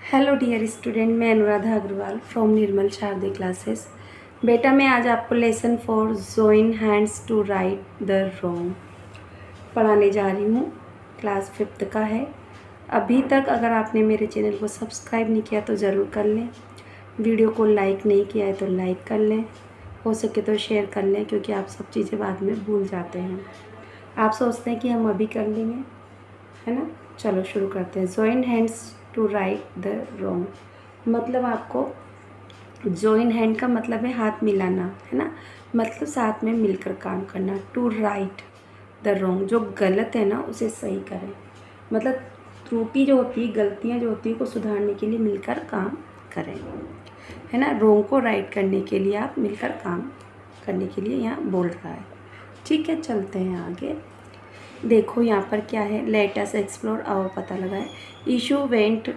Hello dear student, मैं Anuradha Agarwal from Nirmal Sharde classes. बेटा मैं आज आपको lesson 4 join hands to right the Rome पढ़ाने जा रही हूँ। क्लास 5th का है। अभी तक अगर आपने मेरे चैनल को सब्सक्राइब नहीं किया तो ज़रूर कर लें। वीडियो को लाइक नहीं किया है तो लाइक कर लें, हो सके तो शेयर कर लें, क्योंकि आप सब चीज़ें बाद में भूल जाते हैं। आप सोचते हैं कि हम अभी कर लेंगे, है ना। चलो शुरू करते हैं। Join hands to right the wrong मतलब आपको जॉइन हैंड का मतलब है हाथ मिलाना, है ना। मतलब साथ में मिलकर काम करना। टू राइट द रोंग, जो गलत है ना उसे सही करें। मतलब त्रुटि जो होती है, गलतियाँ जो होती है को सुधारने के लिए मिलकर काम करें, है ना। रोंग को राइट करने के लिए आप मिलकर काम करने के लिए यहाँ बोल रहा है। ठीक है, चलते हैं आगे। देखो यहाँ पर क्या है, लेट अस एक्सप्लोर और पता लगाए। Ishu went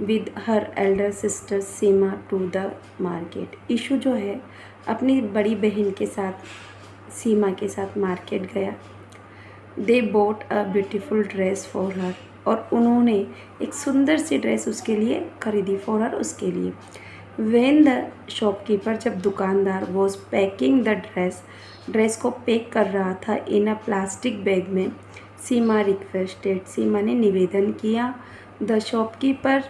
with her elder sister Seema to the market. Ishu जो है अपनी बड़ी बहन के साथ, सीमा के साथ मार्केट गया। They both a beautiful dress for her, और उन्होंने एक सुंदर सी ड्रेस उसके लिए खरीदी। फॉर हर, उसके लिए। वेन द शॉपकीपर, जब दुकानदार वॉज पैकिंग द ड्रेस को पैक कर रहा था इन अ प्लास्टिक बैग में, सीमा रिक्वेस्टेड, सीमा ने निवेदन किया, the shopkeeper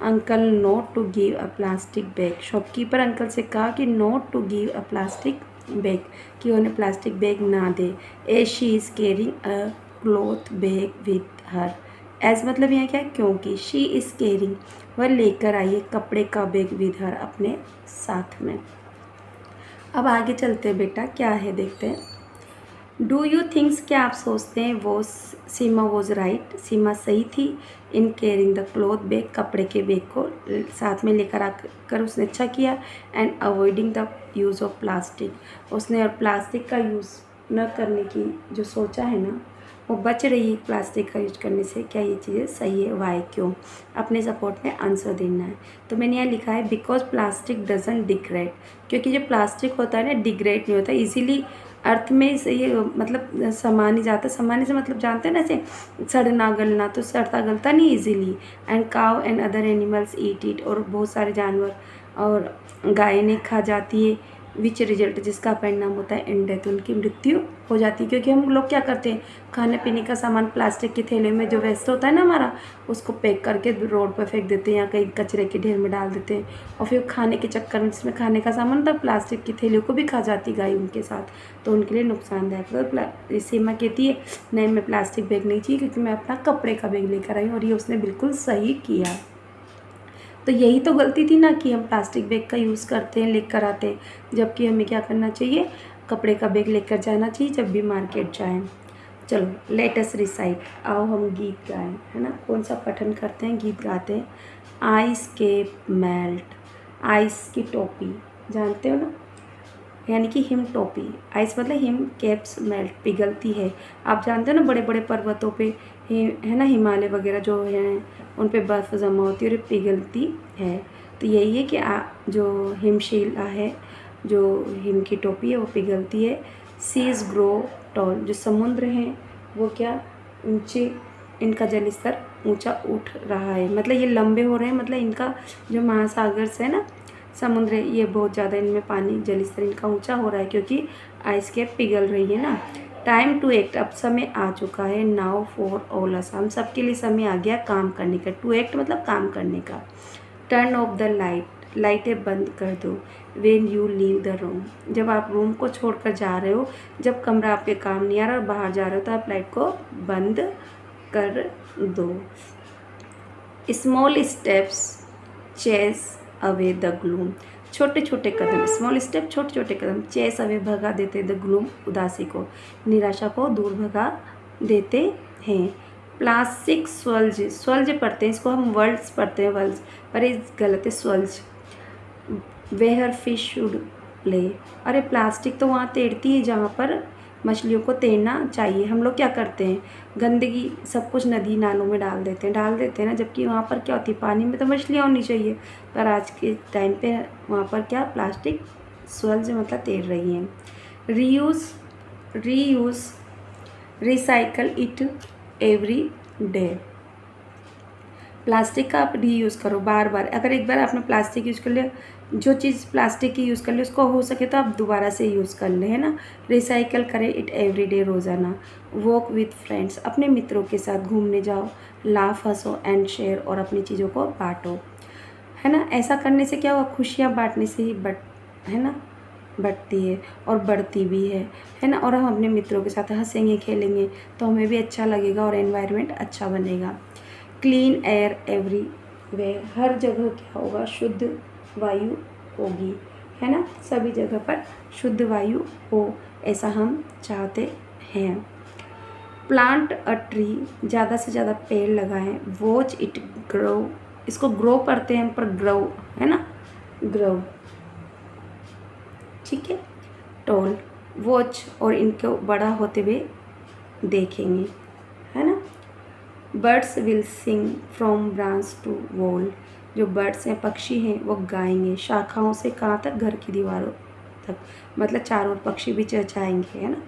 uncle not to give a plastic bag. Shopkeeper uncle से कहा कि not to give a plastic bag, कि उन्हें प्लास्टिक बैग ना दे। As she is carrying a cloth bag with her. As मतलब यहाँ क्या है, क्योंकि शी इज़ कैरिंग, वह लेकर आई है कपड़े का बैग विद हर, अपने साथ में। अब आगे चलते हैं बेटा, क्या है देखते हैं। डू यू थिंक्स, क्या आप सोचते हैं, वो सीमा वॉज राइट, सीमा सही थी, इन केयरिंग द क्लॉथ बैग, कपड़े के बैग को साथ में लेकर आकर उसने अच्छा किया। And avoiding the use of plastic, उसने और प्लास्टिक का यूज़ न करने की जो सोचा है ना, वो बच रही है प्लास्टिक का यूज करने से। क्या ये चीज़ें सही है, वाई, क्यों, अपने सपोर्ट में आंसर देना है। तो मैंने यहाँ लिखा है बिकॉज प्लास्टिक डजंट डिग्रेड, क्योंकि जो प्लास्टिक होता है ना डिग्रेड नहीं होता इजीली, अर्थ में से ये मतलब समा नहीं जाता। समाने से मतलब जानते हैं ना, ऐसे सड़ना गलना, तो सड़ता गलता नहीं इजीली। एंड काव and other animals eat it, और बहुत सारे जानवर और गाय ने खा जाती है। विच रिजल्ट, जिसका परिणाम होता है इन डेथ, उनकी मृत्यु हो जाती है। क्योंकि हम लोग क्या करते हैं, खाने पीने का सामान प्लास्टिक के थैले में जो वेस्ट होता है ना हमारा, उसको पैक करके रोड पर फेंक देते हैं या कहीं कचरे के ढेर में डाल देते हैं। और फिर खाने के चक्कर में, जिसमें खाने का सामान था, प्लास्टिक की थैलियों को भी खा जाती गाय उनके साथ, तो उनके लिए नुकसानदायक। तो सीमा कहती है नहीं, मैं प्लास्टिक बैग नहीं चाहिए, क्योंकि मैं अपना कपड़े का बैग लेकर आई हूँ। और ये उसने बिल्कुल सही किया। तो यही तो गलती थी ना, कि हम प्लास्टिक बैग का यूज़ करते हैं, लेकर आते हैं, जबकि हमें क्या करना चाहिए, कपड़े का बैग लेकर जाना चाहिए जब भी मार्केट जाएं। चलो लेट अस रिसाइट, आओ हम गीत गाएं, है ना। कौन सा पठन करते हैं, गीत गाते हैं। आइस केप मेल्ट, आइस की टोपी जानते हो ना, यानी कि हिम टोपी। आइस मतलब हिम, कैप्स मेल्ट, पिघलती है। आप जानते हो ना, बड़े बड़े पर्वतों पे है ना, हिमालय वगैरह जो हैं उन पे बर्फ़ जमा होती है और पिघलती है। तो यही है कि जो हिमशिला है, जो हिम की टोपी है, वो पिघलती है। सीज ग्रो टॉल, जो समुद्र हैं वो क्या ऊंचे, इनका जल स्तर ऊंचा उठ रहा है, मतलब ये लंबे हो रहे हैं। मतलब इनका जो महासागर से है ना, समुद्र है, ये बहुत ज़्यादा इनमें पानी जल स्तर इनका ऊंचा हो रहा है, क्योंकि आइस कैप पिघल रही है ना। टाइम टू एक्ट, अब समय आ चुका है। नाउ फॉर ऑल अस, हम सबके लिए समय आ गया काम करने का। टू एक्ट मतलब काम करने का। टर्न ऑफ द लाइट, लाइटें बंद कर दो। When you leave the room, जब आप रूम को छोड़कर जा रहे हो, जब कमरा आपके काम नहीं आ रहा और बाहर जा रहे हो, तो आप लाइट को बंद कर दो। Small steps chase away the gloom, छोटे छोटे कदम, स्मॉल स्टेप छोटे छोटे कदम, चेस अवे भगा देते, द ग्लूम उदासी को, निराशा को दूर भगा देते हैं। प्लास्टिक स्वल्ज, स्वल्ज पढ़ते हैं इसको हम, वर्ल्ड्स पढ़ते हैं वर्ल्ड्स, पर ये गलत है, स्वल्ज। वेयर फिश शुड प्ले, अरे प्लास्टिक तो वहाँ तैरती है जहाँ पर मछलियों को तैरना चाहिए। हम लोग क्या करते हैं, गंदगी सब कुछ नदी नालों में डाल देते हैं ना, जबकि वहाँ पर क्या होती है, पानी में तो मछलियाँ होनी चाहिए, पर आज के टाइम पे वहाँ पर क्या प्लास्टिक स्वल्ज मतलब तैर रही हैं। Reuse recycle it every day, plastic का आप रीयूज़ करो बार बार। अगर एक बार आपने प्लास्टिक यूज़ कर लिया, जो चीज़ प्लास्टिक की यूज़ कर ली उसको हो सके तो आप दोबारा से यूज़ कर लें, है ना। रिसाइकल करें इट एवरीडे, रोज़ाना। वॉक विथ फ्रेंड्स, अपने मित्रों के साथ घूमने जाओ। लाफ, हंसो एंड शेयर, और अपनी चीज़ों को बांटो, है ना। ऐसा करने से क्या हुआ, खुशियाँ बांटने से ही है ना, बढ़ती है और बढ़ती भी है ना। और हम अपने मित्रों के साथ हंसेंगे खेलेंगे तो हमें भी अच्छा लगेगा और एनवायरनमेंट अच्छा बनेगा। क्लीन एयर एवरीवेयर, हर जगह क्या होगा, शुद्ध वायु होगी, है ना। सभी जगह पर शुद्ध वायु हो, ऐसा हम चाहते हैं। प्लांट अ ट्री, ज़्यादा से ज़्यादा पेड़ लगाएं। वॉच इट ग्रो, इसको ग्रो करते हैं पर ग्रो, है ना, ग्रो, ठीक है। टॉल, वॉच, और इनको बड़ा होते हुए देखेंगे, है ना। Birds will sing from branch to wall, जो बर्ड्स हैं, पक्षी हैं, वो गाएंगे शाखाओं से कहाँ तक, घर की दीवारों तक, मतलब चारों ओर पक्षी भी चहचहाएंगे, है ना।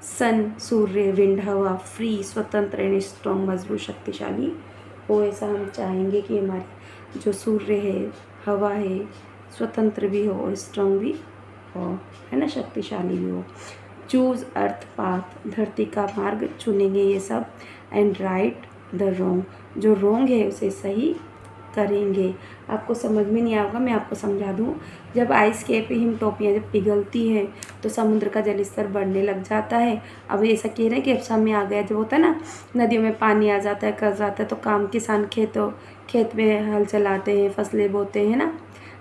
सन, सूर्य, विंड, हवा, फ्री, स्वतंत्र एंड स्ट्रॉन्ग, मजबूत, शक्तिशाली हो, ऐसा हम चाहेंगे कि हमारे जो सूर्य है, हवा है, स्वतंत्र भी हो और स्ट्रॉन्ग भी हो, है ना, शक्तिशाली भी हो। चूज़ अर्थ पाथ, धरती का मार्ग चुनेंगे ये सब। एंड राइट द रोंग, जो रोंग है उसे सही करेंगे। आपको समझ में नहीं आएगा, मैं आपको समझा दूँ। जब आइस कैप हिमटोपियाँ जब पिघलती हैं तो समुद्र का जल स्तर बढ़ने लग जाता है। अब ऐसा कह रहे हैं कि अब समय आ गया, जब होता है ना नदियों में पानी आ जाता है, कर जाता है, तो काम किसान खेत में हल चलाते हैं, फसलें बोते हैं ना।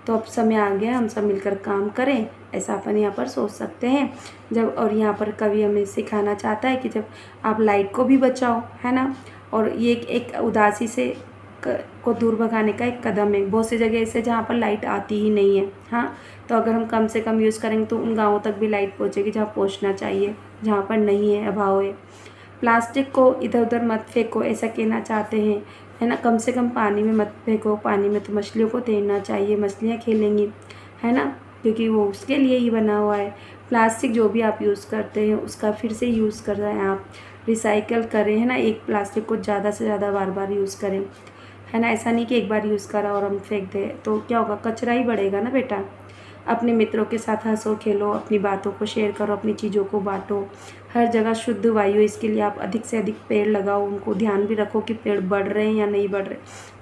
तो अब समय आ गया, हम सब मिलकर काम करें, ऐसा अपन यहाँ पर सोच सकते हैं। जब, और यहाँ पर कवि हमें सिखाना चाहता है कि जब आप लाइट को भी बचाओ, है ना। और ये एक उदासी से को दूर भगाने का एक कदम है। बहुत सी जगह ऐसे जहाँ पर लाइट आती ही नहीं है, हाँ, तो अगर हम कम से कम यूज़ करेंगे तो उन गाँवों तक भी लाइट पहुँचेगी जहाँ पहुँचना चाहिए, जहाँ पर नहीं है, अभाव है। प्लास्टिक को इधर उधर मत फेंको, ऐसा कहना चाहते हैं, है ना। कम से कम पानी में मत फेंको, पानी में तो मछलियों को तैरना चाहिए, मछलियाँ खेलेंगी, है ना, क्योंकि वो उसके लिए ही बना हुआ है। प्लास्टिक जो भी आप यूज़ करते हैं उसका फिर से यूज़ कर रहे हैं आप, रिसाइकल करें, है ना। एक प्लास्टिक को ज़्यादा से ज़्यादा बार बार यूज़ करें, है ना। ऐसा नहीं कि एक बार यूज़ करा और हम फेंक दें, तो क्या होगा, कचरा ही बढ़ेगा ना बेटा। अपने मित्रों के साथ हंसो खेलो, अपनी बातों को शेयर करो, अपनी चीज़ों को बांटो। हर जगह शुद्ध वायु, इसके लिए आप अधिक से अधिक पेड़ लगाओ। उनको ध्यान भी रखो कि पेड़ बढ़ रहे हैं या नहीं बढ़ रहे,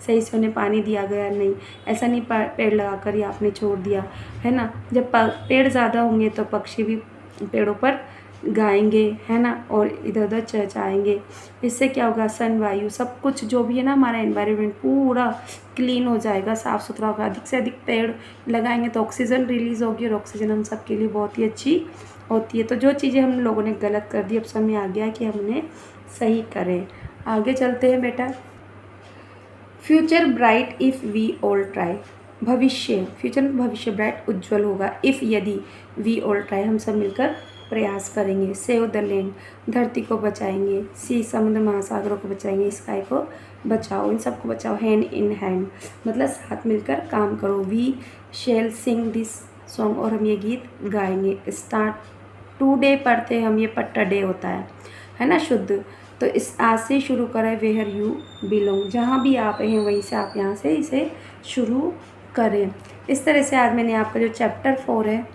सही से उन्हें पानी दिया गया नहीं। ऐसा नहीं पेड़ लगा कर ही आपने छोड़ दिया, है ना। जब पेड़ ज़्यादा होंगे तो पक्षी भी पेड़ों पर गाएंगे, है ना, और इधर उधर चहचहाएंगे। इससे क्या होगा, सन, वायु, सब कुछ जो भी है ना, हमारा एनवायरनमेंट पूरा क्लीन हो जाएगा, साफ़ सुथरा होगा। अधिक से अधिक पेड़ लगाएंगे तो ऑक्सीजन रिलीज़ होगी, और ऑक्सीजन हम सब के लिए बहुत ही अच्छी होती है। तो जो चीज़ें हम लोगों ने गलत कर दी, अब समय आ गया कि हम उन्हें सही करें। आगे चलते हैं बेटा। Future bright if we all try, भविष्य, फ्यूचर में भविष्य ब्राइट, उज्जवल होगा। इफ़, यदि, वी ऑल ट्राई, हम सब मिलकर प्रयास करेंगे। सेव द लैंड, धरती को बचाएंगे। सी, समुद्र महासागरों को बचाएंगे। स्काई को बचाओ, इन सबको बचाओ। हैंड इन हैंड, मतलब साथ मिलकर काम करो। We shall sing this song, और हम ये गीत गाएंगे। स्टार्ट टुडे पढ़ते हैं हम, ये पट्टा डे होता है ना, शुद्ध। तो इस आज से शुरू करें। वेयर यू बिलोंग, जहाँ भी आप हैं वहीं से आप यहाँ से इसे शुरू करें। इस तरह से आज मैंने आपका जो चैप्टर 4 है,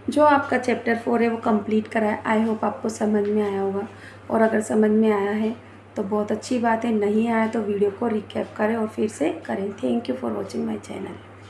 जो आपका चैप्टर 4 है वो कंप्लीट करा है। आई होप आपको समझ में आया होगा, और अगर समझ में आया है तो बहुत अच्छी बात है, नहीं आया तो वीडियो को रिकैप करें और फिर से करें। Thank you for watching my channel.